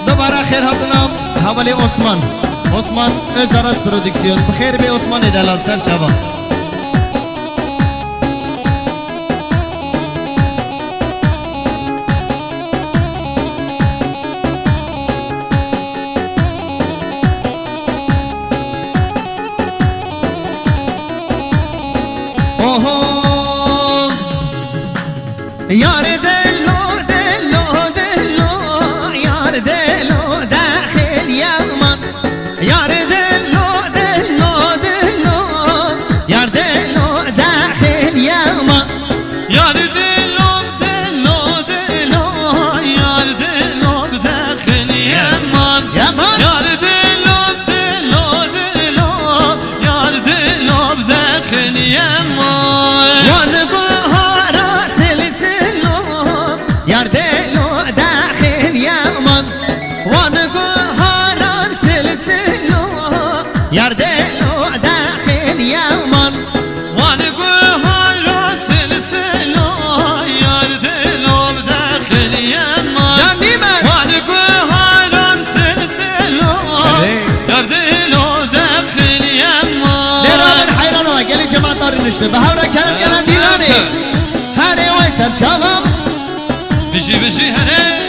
دوباره خیر هاتنام حوالی عثمان ازاراز پرودکسیون بخیر به عثمان دلال سر شبا یار دلو یار دلو داخل یمن یار دلو یار دلو داخل یمن یار دلو یار دلو داخل یمن یار دلو یار دلو داخل یمن یار دلو داخل یمن وانگو هاران سلسلو یار دلو داخل یمن وانگو هاران سلسلو یار دلو داخل یمن جانی من وانگو هاران سلسلو یار دلو داخل یمن درامن حیرانو گلی جماعت داری نشته به هورا کرم گلن دیلانی هره وای سر چاوام بجي هره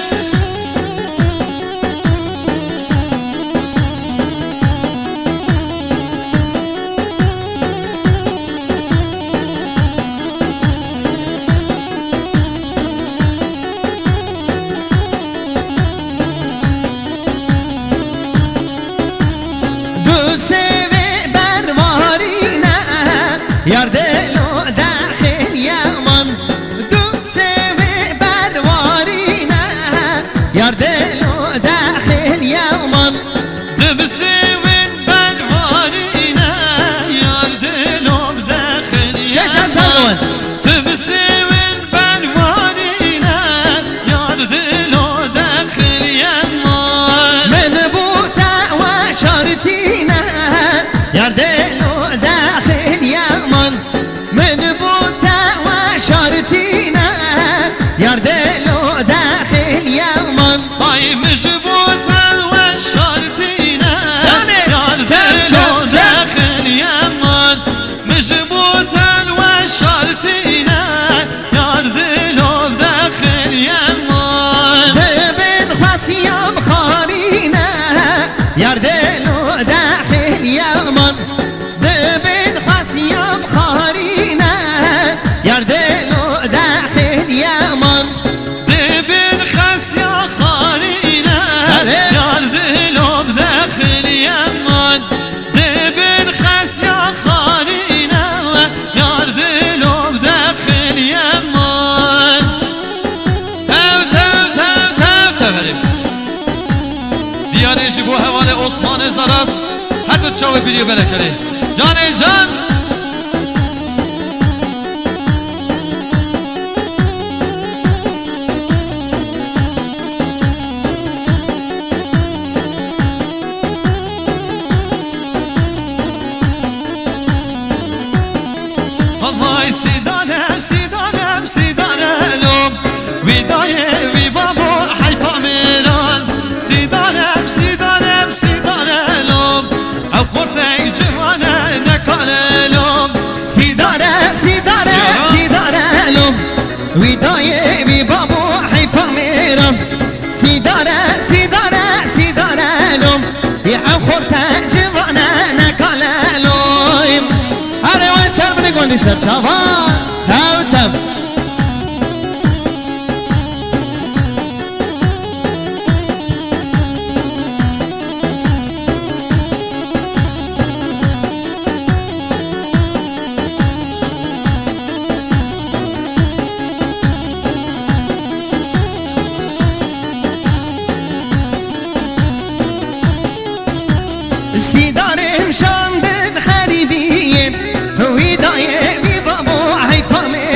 دو سوی بروارینه یار دلو داخل یمن یار دلو داخل یمن دبسوین بدوارینه یار دلو داخل یمن دبسوین بدوارینه یار دلو داخل یمن من بوتا و شرطینه یار دلو داخل یمن من بوتا و شرطینه یار دلو داخل یمن ay mecbutan ve şartine yar delo dakhil yaman mecbutan ve şartine yar delo dakhil yaman ben khasiyam kharine yar delo dakhil yaman ben khasiyam kharine yar delo dakhil yaman dibin khasya yar delo dakhil yaman dibin khasya kharine yar delo dakhil yaman tev diyane ji bu hevale Osman Zaras her bir çağı biliyor belekeli can can Vay sidanem Vidaye vi babo hayfa miran Sidanem Ev kortek civane nekalelom Sidarelum Vidaye vi babo hayfa miran Sidarelum Ev kortek civane nekalelom Hare vay ser beni gondi ser çavan Tev Sidarem şandın haribiyim Vidaye vi babo hayfa miran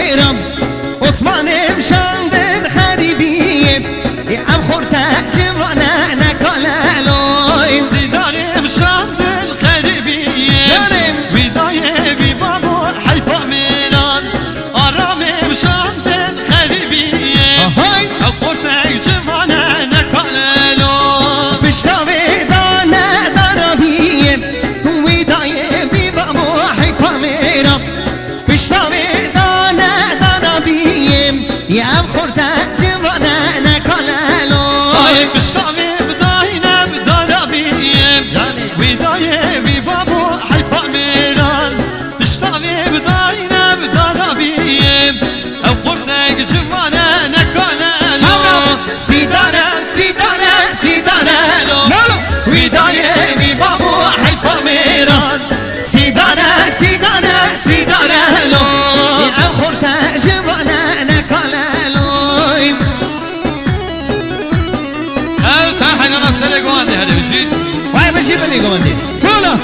يا بخورتا جوانا نكالالو صايب بشتامي بداينا بدانا بيم ودايه في بابو حيفا ميران بشتامي بداينا بدانا بيم او خورتك جوانا نكالالو سيدانا سيدانا سيدانا ودايه في بابو حيفا ميران سيدانا سيدانا سيدانا يا بخورتا جوانا نكالالو او تاحنا نصر قواندي هذا بشي واي بشي بني قواندي قولا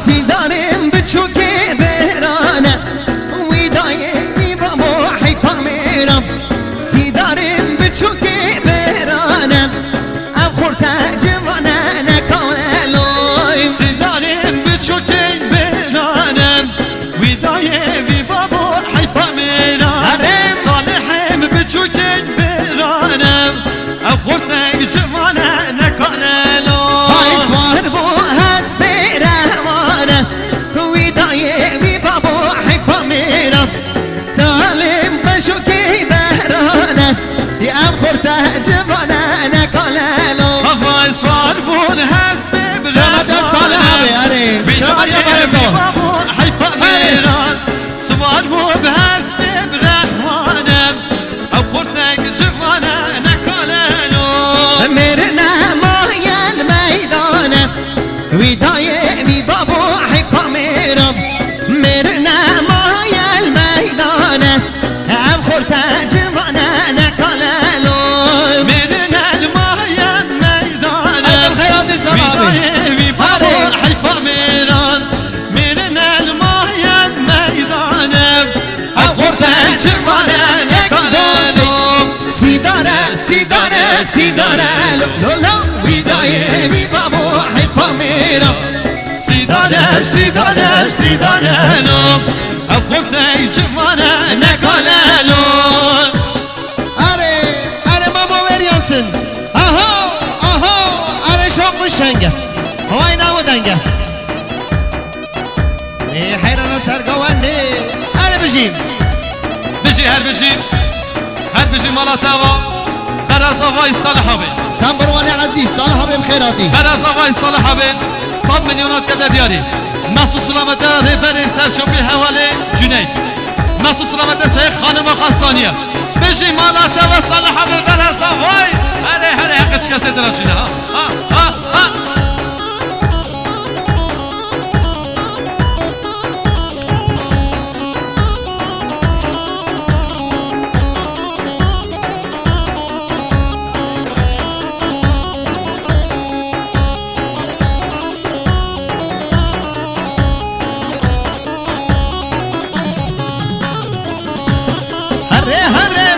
سيدارم بچوكي بهرانا ويدايي بابو حيفا ميرم سيدارم بچوكي بهرانا اب خورتا جوانا نكالالوي سيدارم بچوكي بهرانا ويدايي في بابو حيفا ميرم صالحم بچوكي بهرانا اب خورتا جوانا نكالالوي هاي سوار بو هسبي رحمانا ويدايي في بابو حيفا ميرم سالم بشوكي بهرانا يا اب خورتا جوانا نكالالو هاي سوار بو هسبي سلامت صالح ابي اري سلامت يا بارزو بابو حيفا ميران سوار بو بهسبي برحمانا اب خورتك جوانا نكالالو مرنا مايا الميدان وداية في بابو حيفا ميرم مرنا مايا الميدان اب خورتا جوانا نكالالو مرنا المايا الميدان ايضا خيرات السلامي في بابو حيفا ميران مرنا المايا الميدان اب خورتك جوانا نكالالو سيدارة سيدارة سيدارة لولا وداية في بابو حيفا ميرم سيدانا سيدانا سيدانا نوم أخورتك جوانا نكالالو اره ماما وریانسن آها اره شوق مشنگه هوای نودنگه حیران سرگوانده اره بجیم بجي هر بجي مالا تاوا برازاوای صالحة بي تنبروانی عزیز صالحه بیم خیراتی برازاوای صالحة بي 100 میلیونات کده دیاری محسوس سلامت رهبر سرچوبی حواله جنید محسوس سلامت سه خانم خاصانیه بجی مالا تاوا صالحة بي برازاوای هره حق چه کسی دراشینه ها هره